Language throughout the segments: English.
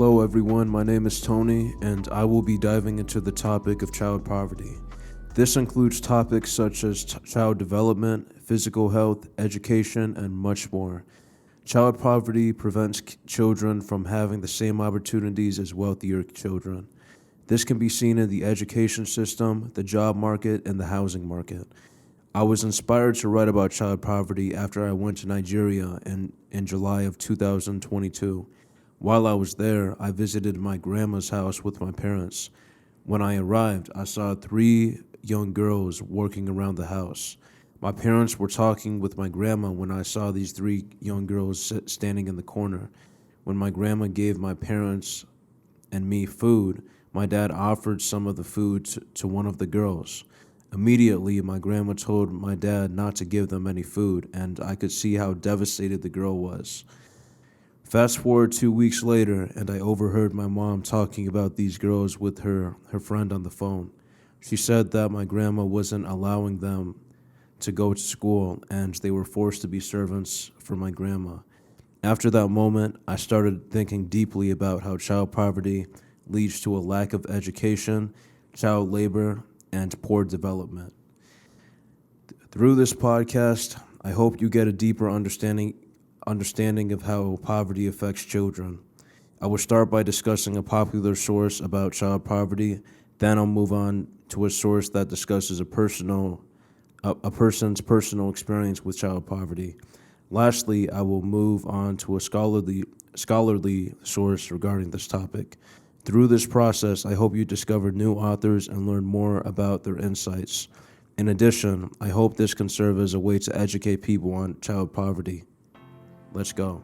Hello everyone, my name is Tony, and I will be diving into the topic of child poverty. This includes topics such as child development, physical health, education, and much more. Child poverty prevents children from having the same opportunities as wealthier children. This can be seen in the education system, the job market, and the housing market. I was inspired to write about child poverty after I went to Nigeria in July of 2022. While I was there, I visited my grandma's house with my parents. When I arrived, I saw three young girls working around the house. My parents were talking with my grandma when I saw these three young girls standing in the corner. When my grandma gave my parents and me food, my dad offered some of the food to one of the girls. Immediately, my grandma told my dad not to give them any food, and I could see how devastated the girl was. Fast forward 2 weeks later, and I overheard my mom talking about these girls with her friend on the phone. She said that my grandma wasn't allowing them to go to school, and they were forced to be servants for my grandma. After that moment, I started thinking deeply about how child poverty leads to a lack of education, child labor, and poor development. Through this podcast, I hope you get a deeper understanding of how poverty affects children. I will start by discussing a popular source about child poverty, then I'll move on to a source that discusses a person's personal experience with child poverty. Lastly, I will move on to a scholarly source regarding this topic. Through this process, I hope you discover new authors and learn more about their insights. In addition, I hope this can serve as a way to educate people on child poverty. Let's go.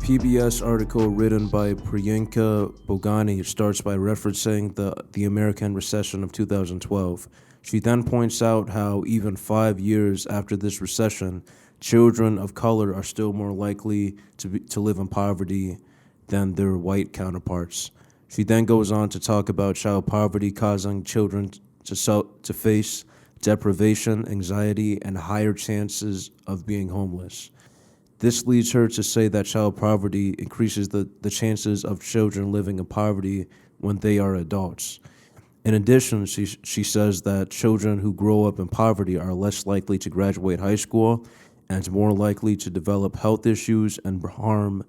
PBS article written by Priyanka Bogani starts by referencing the American recession of 2012. She then points out how even 5 years after this recession, children of color are still more likely to live in poverty than their white counterparts. She then goes on to talk about child poverty causing children to face deprivation, anxiety, and higher chances of being homeless. This leads her to say that child poverty increases the chances of children living in poverty when they are adults. In addition, she says that children who grow up in poverty are less likely to graduate high school and more likely to develop health issues and harm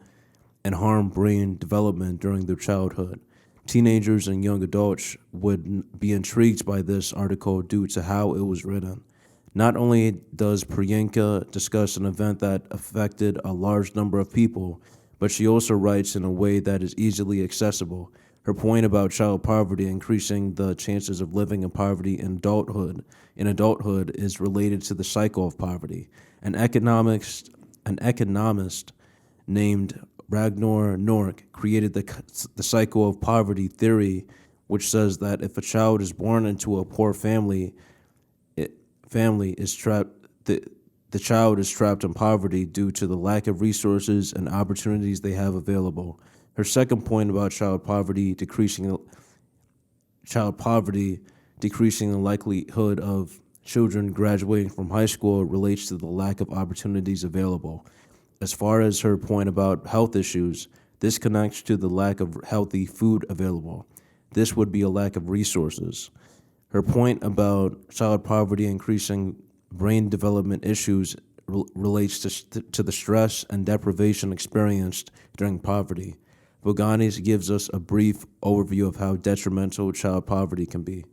brain development during their childhood. Teenagers and young adults would be intrigued by this article due to how it was written. Not only does Priyanka discuss an event that affected a large number of people, but she also writes in a way that is easily accessible. Her point about child poverty increasing the chances of living in poverty in adulthood is related to the cycle of poverty. An economist named Ragnar Nork created the cycle of poverty theory, which says that if a child is born into a poor family is trapped. The child is trapped in poverty due to the lack of resources and opportunities they have available. Her second point about child poverty decreasing the likelihood of children graduating from high school relates to the lack of opportunities available. As far as her point about health issues, this connects to the lack of healthy food available. This would be a lack of resources. Her point about child poverty increasing brain development issues relates to the stress and deprivation experienced during poverty. Bogani gives us a brief overview of how detrimental child poverty can be.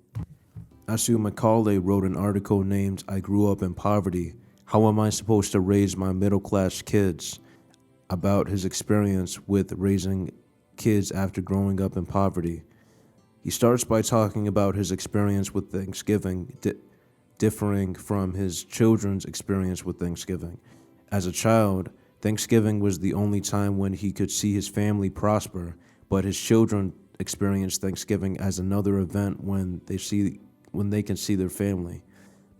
Asu Macaulay wrote an article named "I Grew Up in Poverty. How Am I Supposed to Raise My Middle-Class Kids?" about his experience with raising kids after growing up in poverty. He starts by talking about his experience with Thanksgiving differing from his children's experience with Thanksgiving. As a child, Thanksgiving was the only time when he could see his family prosper, but his children experience Thanksgiving as another event when they can see their family.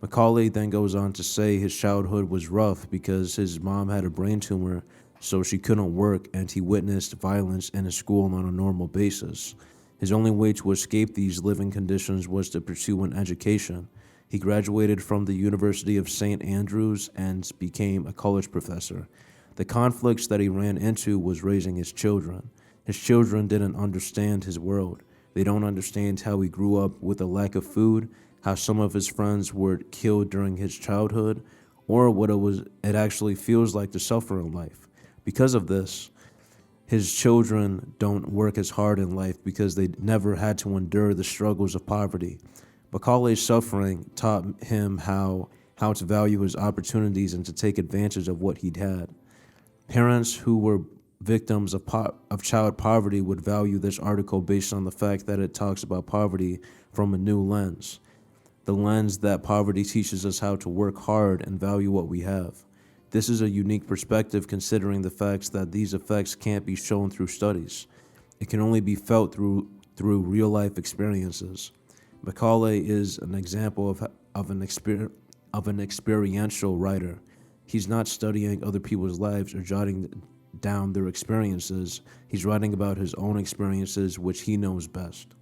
Macaulay then goes on to say his childhood was rough because his mom had a brain tumor, so she couldn't work, and he witnessed violence in his school on a normal basis. His only way to escape these living conditions was to pursue an education. He graduated from the University of St. Andrews and became a college professor. The conflicts that he ran into was raising his children. His children didn't understand his world. They don't understand how he grew up with a lack of food, how some of his friends were killed during his childhood, or what it actually feels like to suffer in life. Because of this, his children don't work as hard in life because they never had to endure the struggles of poverty. Macaulay's suffering taught him how to value his opportunities and to take advantage of what he'd had. Parents who were victims of child poverty would value this article based on the fact that it talks about poverty from a new lens, the lens that poverty teaches us how to work hard and value what we have. This is a unique perspective considering the facts that these effects can't be shown through studies. It can only be felt through real-life experiences. Macaulay is an example of an experiential writer. He's not studying other people's lives or jotting down their experiences. He's writing about his own experiences, which he knows best.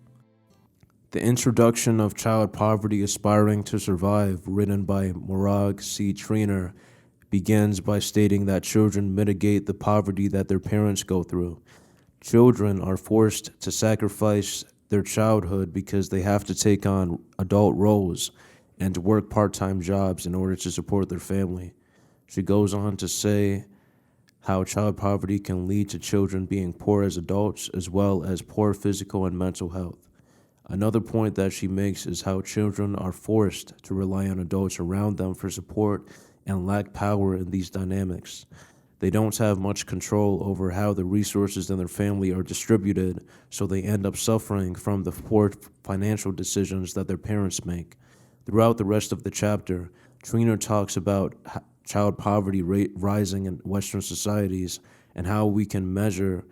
The introduction of Child Poverty Aspiring to Survive, written by Morag C. Trainer, begins by stating that children mitigate the poverty that their parents go through. Children are forced to sacrifice their childhood because they have to take on adult roles and to work part-time jobs in order to support their family. She goes on to say how child poverty can lead to children being poor as adults as well as poor physical and mental health. Another point that she makes is how children are forced to rely on adults around them for support and lack power in these dynamics. They don't have much control over how the resources in their family are distributed, so they end up suffering from the poor financial decisions that their parents make. Throughout the rest of the chapter, Trainer talks about child poverty rate rising in Western societies and how we can measure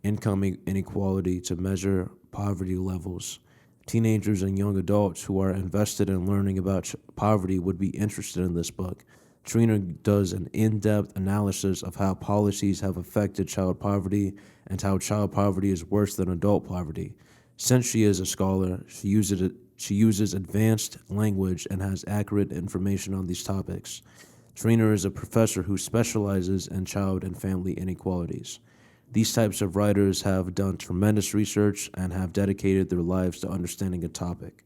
income inequality to measure poverty levels. Teenagers and young adults who are invested in learning about poverty would be interested in this book. Trainer does an in-depth analysis of how policies have affected child poverty and how child poverty is worse than adult poverty. Since she is a scholar, she uses advanced language and has accurate information on these topics. Trainer is a professor who specializes in child and family inequalities. These types of writers have done tremendous research and have dedicated their lives to understanding a topic.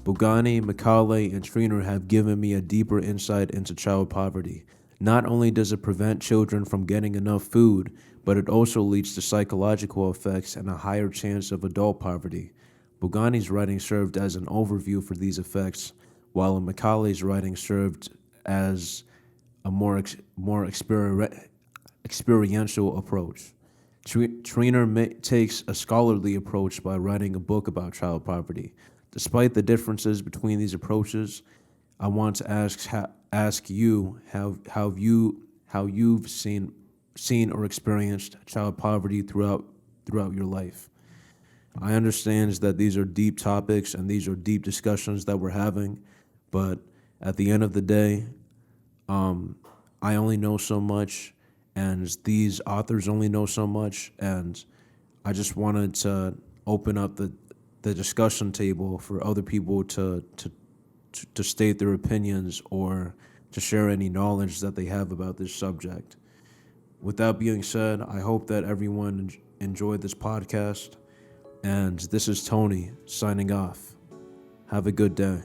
Bogani, Macaulay, and Trainer have given me a deeper insight into child poverty. Not only does it prevent children from getting enough food, but it also leads to psychological effects and a higher chance of adult poverty. Bogani's writing served as an overview for these effects, while Macaulay's writing served as a more experiential approach. Trainer takes a scholarly approach by writing a book about child poverty. Despite the differences between these approaches, I want to ask you how you've seen or experienced child poverty throughout your life. I understand that these are deep topics and these are deep discussions that we're having, but at the end of the day, I only know so much, and these authors only know so much, and I just wanted to open up the discussion table for other people to state their opinions or to share any knowledge that they have about this subject. With that being said, I hope that everyone enjoyed this podcast, and this is Tony signing off. Have a good day.